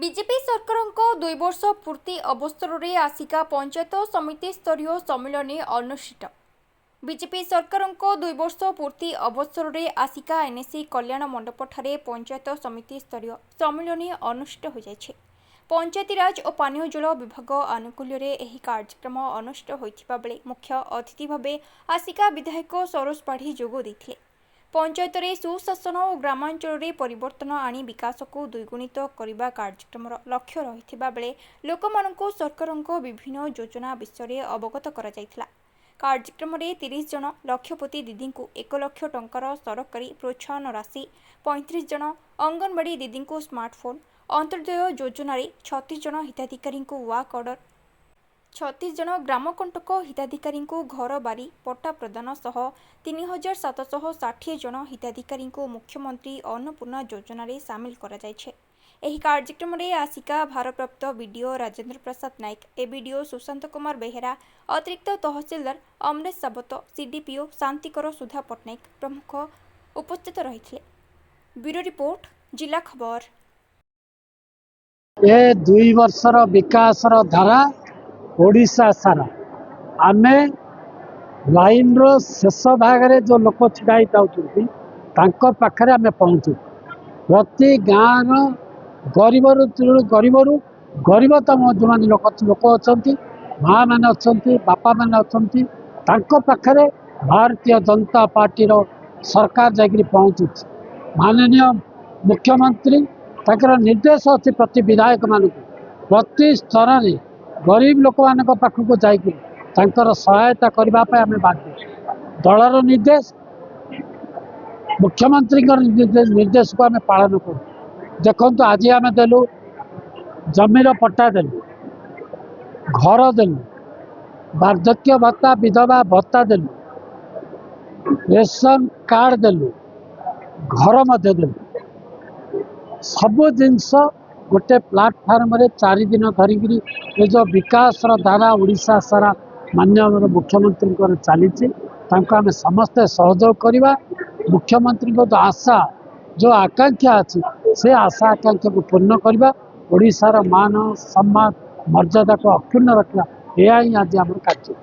BJP सरकार 2 वर्ष पूर्ति अवसर में आसिका पंचायत समिति स्तरीय सम्मिलन अनुष्ठित। बीजेपी सरकार 2 वर्ष पूर्ति अवसर में आसिका एनएसी कल्याण मंडप ठारे पंचायत समिति स्तरीय सम्मिलन अनुष्ठित हो जायछि। पंचायतीराज और पानीय जल विभाग आनुकूल्य यह कार्यक्रम अनुष्ठित होइथिबा बेले मुख्य अतिथि भावे आसिका विधायक सरोज पाढ़ी जोग देथिले। पंचायत रे सुशासन और ग्रामांचल रे परिवर्तन आनी विकास को द्विगुणित करने कार्यक्रम लक्ष्य रहिथिबा बेले लोकमानंको सरकारंको विभिन्न योजना विषय अवगत करा जायथिला। कार्यक्रम रे 30 जन लक्षपति दीदी को 1 लाख टंकार सरकारी प्रोत्साहन राशि, 35 जन अंगनवाड़ी दीदी को स्मार्टफोन, अंत्योदय योजना रे 36 जन हिताधिकारी को वाक ऑर्डर, 36 जन ग्रामकंटक हिताधिकारी को घर बारी पट्टा प्रदान सह 3760 जन हिताधिकारी को मुख्यमंत्री अन्नपूर्णा योजना रे सामिल करा जायछे। एही कार्यक्रम रे आसिका भारप्राप्त बीडीओ राजेंद्र प्रसाद नायक, एबीडीओ सुशांत कुमार बेहेरा, अतिरिक्त तहसीलदार अमरेश साबत, सीडीपीओ शांतिकर सुधा पट्टनायक प्रमुख उपस्थित रहिथिले। ब्यूरो रिपोर्ट, जिला खबर। ये 2 वर्षर विकासर धारा ओडिशा सारा आमे लाइन रो शेष भाग रे जो लोक छिड़ाई थाउछंती तांको पाखरे आमे पहुंचू। प्रति गाँव गरीबरू गरीबतम जो माने लोक अछंती, माँ माने अछंती, बापा माने अछंती, तांको पाखरे भारतीय जनता पार्टी रो सरकार जागिरी पहुंचू। माननीय मुख्यमंत्री ताकर निर्देश अच्छी प्रति विधायक मानक प्रति स्तर में गरीब लोक मान पाखक जाकर तांकर सहायता करने आम बाध्य। दलर निर्देश, मुख्यमंत्री निर्देश को आम पालन करूँ। देखु आज आम देलु जमीर पट्टा देलु, घर देलु, वार्धक्य भत्ता विधवा भत्ता देलु, रेशन कार्ड देलु, घर मध्य देलु। सबु जिनस गोटे प्लाटफर्म रे 4 दिन धरिकी ये जो विकास धारा ओडिशा सारा माननीय मुख्यमंत्री चली आम समस्ते सहयोग करवा। मुख्यमंत्री जो आशा जो आकांक्षा अच्छी से आशा आकांक्षा को पूर्ण करवा। ओडिशार मान सम्मान मर्यादा को अक्षुण्ण रखा, यह ही आज आम कार्य।